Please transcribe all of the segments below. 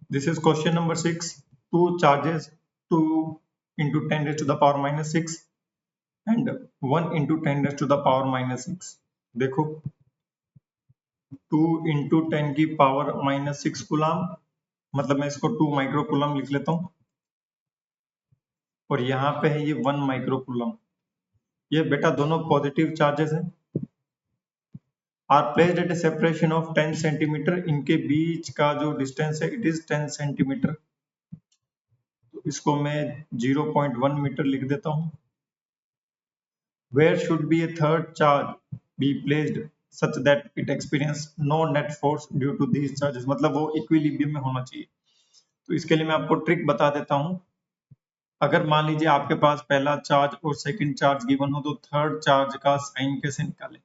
This is question number 6. Two charges 2 into 10 raised to the power minus 6 and 1 into 10 raised to the power minus 6. देखो 2 into 10 की power minus 6 coulomb, मतलब मैं इसको 2 micro coulomb लिख लेता हूँ और यहाँ पे है ये 1 माइक्रो कूलम। ये बेटा दोनों पॉजिटिव चार्जेस हैं, are placed at a separation of 10 centimetre. इनके बीच का जो डिस्टेंस है इट इज 10 सेंटीमीटर। तो इसको मैं 0.1 मीटर लिख देता हूँ। Where should be a third charge be placed such that it experience no net force due to these charges? मतलब वो इक्विलिब्रियम में होना चाहिए। तो इसके लिए मैं आपको ट्रिक बता देता हूँ। अगर मान लीजिए आपके पास पहला चार्ज और सेकंड चार्ज गिवन हो तो थर्ड चार्ज का साइन कैसे निकालें?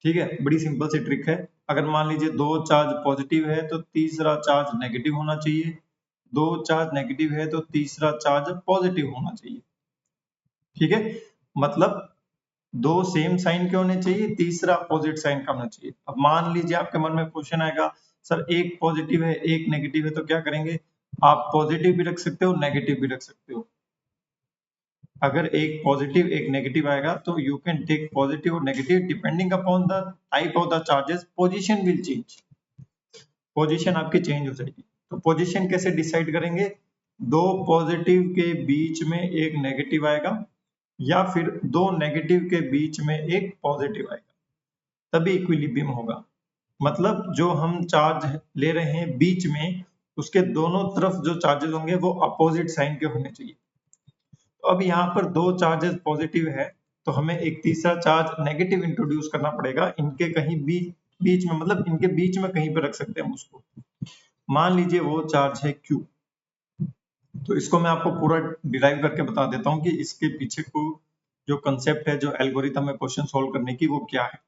ठीक है, बड़ी सिंपल सी ट्रिक है। अगर मान लीजिए दो चार्ज पॉजिटिव है तो तीसरा चार्ज नेगेटिव होना चाहिए, दो चार्ज नेगेटिव है तो तीसरा चार्ज पॉजिटिव होना चाहिए। ठीक है, मतलब दो सेम साइन के होने चाहिए, तीसरा अपोजिट साइन का होना चाहिए। अब मान लीजिए आपके मन में क्वेश्चन आएगा सर एक पॉजिटिव है एक नेगेटिव है, तो क्या करेंगे? आप पॉजिटिव भी रख सकते हो नेगेटिव भी रख सकते हो। अगर एक पॉजिटिव एक नेगेटिव आएगा तो यू कैन टेक पॉजिटिव और negative depending upon the type of the charges, position will change, position आपकी चेंज हो जाएगी। तो पोजीशन कैसे डिसाइड करेंगे? दो पॉजिटिव के बीच में एक नेगेटिव आएगा या फिर दो नेगेटिव के बीच में एक पॉजिटिव आएगा, तभी इक्विलिब्रियम होगा। मतलब जो हम चार्ज ले रहे हैं बीच में, उसके दोनों तरफ जो चार्जेस होंगे वो अपोजिट साइन के होने चाहिए। तो अब यहाँ पर दो चार्जेस पॉजिटिव है तो हमें एक तीसरा चार्ज नेगेटिव इंट्रोड्यूस करना पड़ेगा। इनके कहीं बीच में, मतलब इनके बीच में कहीं पर रख सकते हैं हम उसको। मान लीजिए वो चार्ज है Q। तो इसको मैं आपको पूरा डिराइव करके बता देता हूँ कि इसके पीछे को जो कंसेप्ट है, जो एल्गोरिथम है क्वेश्चन सोल्व करने की, वो क्या है।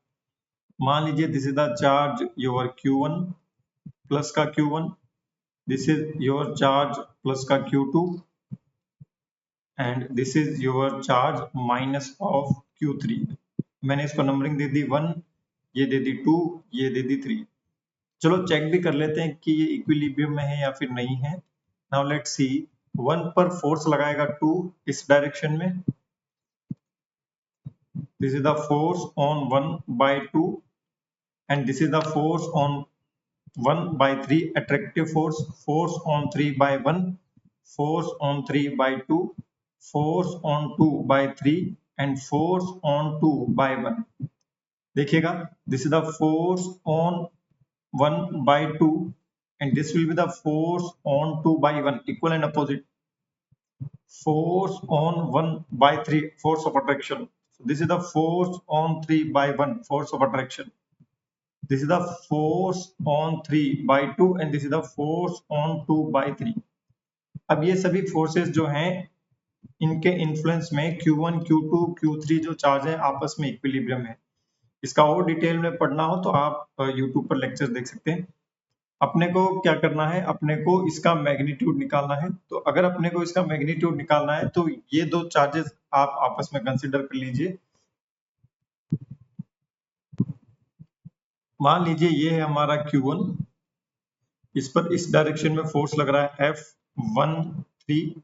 मान लीजिए this is the charge your Q1 plus का Q1, this is your charge plus का Q2 and this is your charge minus of Q3। मैंने इसको नंबरिंग दे दी 1, ये दे दी 2, ये दे दी 3। चलो चेक भी कर लेते हैं कि ये इक्विलिब्रियम में है या फिर नहीं है। नाउ लेट्स सी, 1 पर फोर्स लगाएगा 2 इस डायरेक्शन में, this is the force on 1 by 2 and this is the force on 1 by 3 attractive force, force on 3 by 1, force on 3 by 2, force on 2 by 3 and force on 2 by 1। देखिएगा, this is the force on 1 by 2 and this will be the force on 2 by 1, equal and opposite। Force on 1 by 3, force of attraction, so this is the force on 3 by 1, force of attraction। This is the force on 3 by 2 and this is the force on 2 by 3। अब ये सभी forces जो हैं इनके influence में Q1 Q2 Q3 जो charge है आपस में इक्विलिब्रियम है। इसका और डिटेल में पढ़ना हो तो आप YouTube पर लेक्चर देख सकते हैं। अपने को क्या करना है, अपने को इसका मैग्नीट्यूड निकालना है। तो अगर अपने को इसका मैग्नीट्यूड निकालना है तो ये दो चार्जेस आप आपस में कंसिडर कर लीजिए। मान लीजिए ये है हमारा Q1, इस पर इस डायरेक्शन में फोर्स लग रहा है F13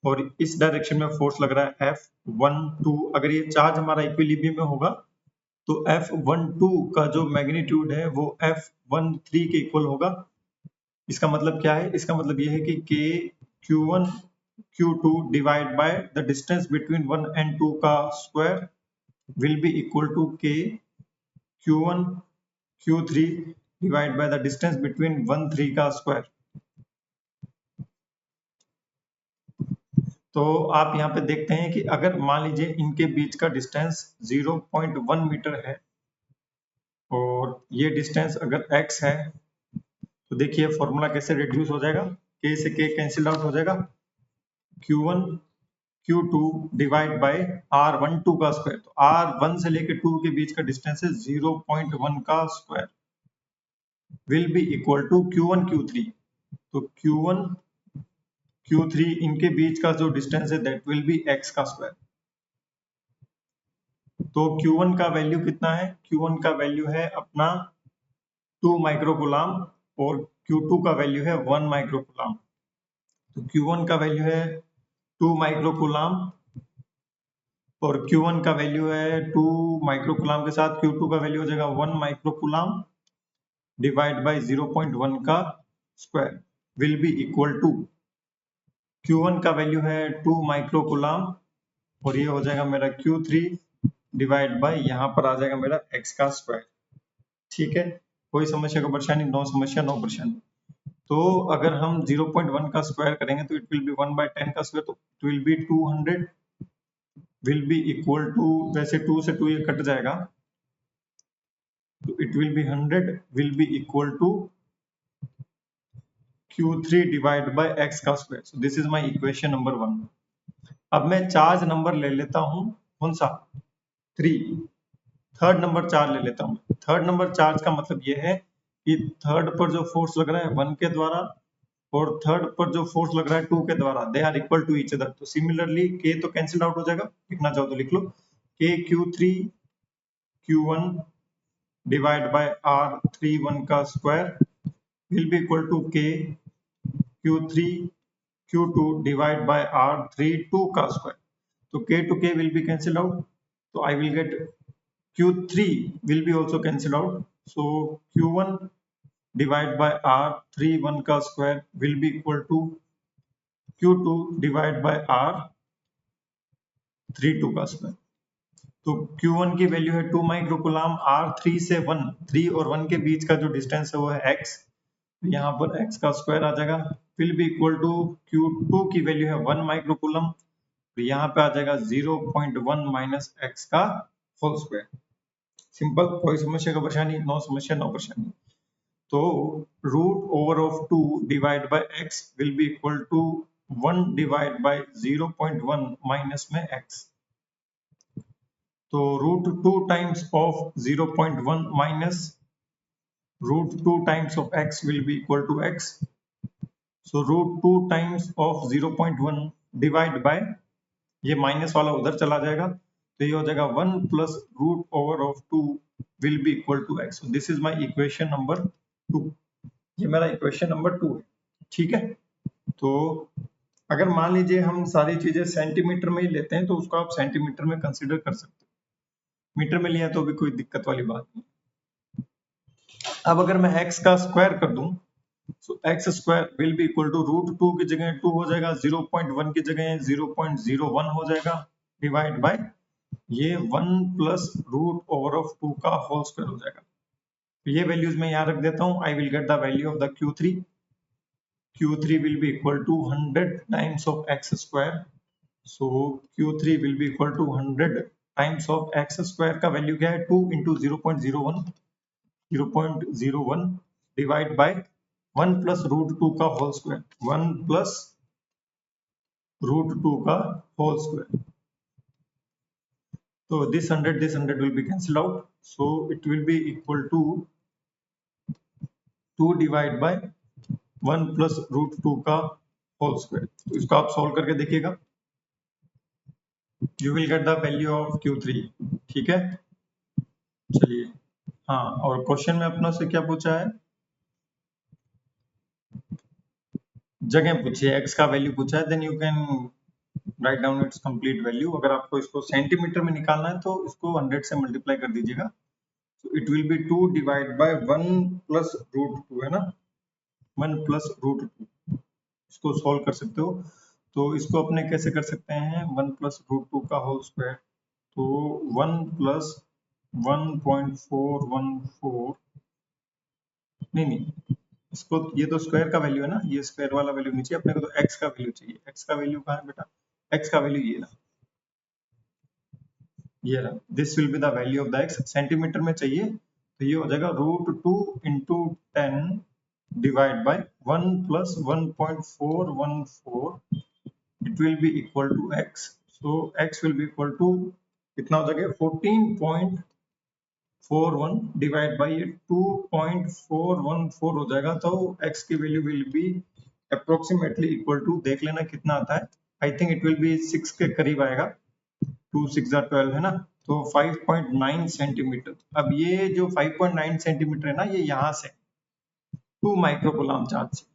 और इस डायरेक्शन में फोर्स लग रहा है F12। अगर ये चार्ज हमारा इक्विलिब्रियम में होगा तो F12 का जो मैग्नीट्यूड है वो F13 के इक्वल होगा। इसका मतलब क्या है? इसका मतलब ये है कि K Q1 Q2 divide by the distance between 1 and 2 का square will be equal to K Q1 Q3 divide by the distance between 1 3 का स्क्वायर। तो आप यहाँ पे देखते हैं कि अगर मान लीजिए इनके बीच का डिस्टेंस 0.1 मीटर है और ये डिस्टेंस अगर x है तो देखिए फॉर्मूला कैसे रिड्यूस हो जाएगा, k से k कैंसिल आउट हो जाएगा, Q1 Q2 divide bye R12 का स्क्वायर। तो R1 से लेके 2 के बीच का डिस्टेंस है 0.1 का square will be equal to Q1 Q3। तो Q1 Q3 इनके बीच का जो डिस्टेंस है दैट विल बी x का स्क्वायर। तो Q1 का वैल्यू कितना है? Q1 का वैल्यू है अपना 2 माइक्रो कूलम और Q2 का वैल्यू है 1 माइक्रोकूलम। तो Q1 का वैल्यू है 2 माइक्रोकूलम और Q1 का वैल्यू है 2 माइक्रोकूलम के साथ Q2 का वैल्यू हो जाएगा 1 माइक्रोकूलम डिवाइड बाय 0.1 का square will be equal to Q1 का वैल्यू है 2 माइक्रोकूलम और ये हो जाएगा मेरा Q3 डिवाइड बाय यहाँ पर आ जाएगा मेरा x का स्क्वायर। ठीक है, कोई समस्या को परेशानी? नो समस्या, नो परेशानी। तो अगर हम 0.1 का स्क्वायर करेंगे तो इट विल बी 1/10 का स्क्वायर, तो it will be 200 will be equal to, वैसे 2 से 2 ये कट जाएगा, तो it will be 100 will be equal to Q3 divide by x का square. So this is my equation number 1। अब मैं चार्ज नंबर ले लेता हूं, कौन सा? 3। थर्ड नंबर चार्ज ले लेता हूं। थर्ड नंबर चार्ज का मतलब ये है कि थर्ड पर जो फोर्स लग रहा है 1 के द्वारा और थर्ड पर जो फोर्स लग रहा है 2 के द्वारा, they are equal to each other. तो सिमिलरली k तो कैंसिल आउट हो जाएगा, लिखना चाहो तो लिख लो, k Q3 Q1 divide by R31 का square will be equal to k Q3 Q2 divide by R32 का स्क्वायर। तो k to k will be cancelled out, so I will get Q3 will be also cancelled out, so Q1 divide by R31 का square will be equal to Q2 divide by R32 का square. तो Q1 की value है 2 microcoulomb, R3 से 1, 3 और 1 के बीच का जो डिस्टेंस है वो है x, यहाँ पर x का स्क्वायर आ जाएगा will be equal to Q2 की वैल्यू है 1 माइक्रोकूलम, तो यहाँ पे आ जाएगा 0.1 माइनस x का होल स्क्वायर। सिंपल, कोई समस्या का परेशानी? नो समस्या, नो परेशानी। तो root over of 2 divide by x will be equal to 1 divide by 0.1 minus में x। तो root 2 times of 0.1 minus root 2 times of x will be equal to x. So root 2 times of 0.1 divide by, ये minus वाला उधर चला जाएगा, तो ये हो जाएगा 1 plus root over of 2 will be equal to x. This is my equation number 2। ये मेरा इक्वेशन नंबर 2 है। ठीक है, तो अगर मान लीजिए हम सारी चीजें सेंटीमीटर में ही लेते हैं तो उसको आप सेंटीमीटर में कंसीडर कर सकते हो, मीटर में लिया तो भी कोई दिक्कत वाली बात नहीं। अब अगर मैं x का स्क्वायर कर दूं, so x square will be equal to root 2 की जगह 2 हो जाएगा, 0.1 की जगह 0.01 हो जाएगा डिवाइड बाय ये 1 प्लस रूट ओवर ऑफ 2 का होल स्क्वायर हो जाएगा। तो ये वैल्यूज मैं यहाँ रख देता हूँ। I will get the value of the Q3 will be equal to 100 times of x square. So Q3 will be equal to 100 times of x square का वैल्यू क्या है? 2 into 0.01 divide by 1 plus root 2 का whole square, 1 plus root 2 का whole square. So this 100 will be cancelled out. So it will be equal to 2 divide by 1 plus root 2 का whole square. तो इसको आप solve करके देखिएगा, you will get the value of Q3। ठीक है, चलिए। हाँ, और क्वेश्चन में अपनों से क्या पूछा है? जगह पूछी है, x का वैल्यू पूछा है, then you can write down its complete value. अगर आपको इसको सेंटीमीटर में निकालना है तो इसको 100 से मल्टीप्लाई कर दीजिएगा। तो it will be 2 divide by 1 plus root 2 है ना, 1 प्लस रूट 2। इसको सॉल्व कर सकते हो। तो इसको अपने कैसे कर सकते हैं? 1 प्लस रूट 2 का होल स्क्वायर, तो 1 प्लस 1.414, नहीं, इसको, ये तो स्क्वायर का वैल्यू है ना, ये स्क्वायर वाला वैल्यू नीचे, अपने को तो x का वैल्यू चाहिए। x का वैल्यू कहाँ है बेटा? x का वैल्यू ये रहा, ये रहा। This will be the value of the x, centimetre में चाहिए, तो ये हो जाएगा root 2 into 10 divide by 1 plus 1.414, it will be equal to x। So x will be equal to कितना हो जाएगा? 14.41 डिवाइड बाय 2.414 हो जाएगा। तो x की value will be approximately equal to, देख लेना कितना आता है, I think it will be 6 के करीब आएगा, 2 6 12 है ना, तो 5.9 सेंटीमीटर। अब ये जो 5.9 सेंटीमीटर है ना, ये यहाँ से 2 माइक्रोकूलम चार्ज से।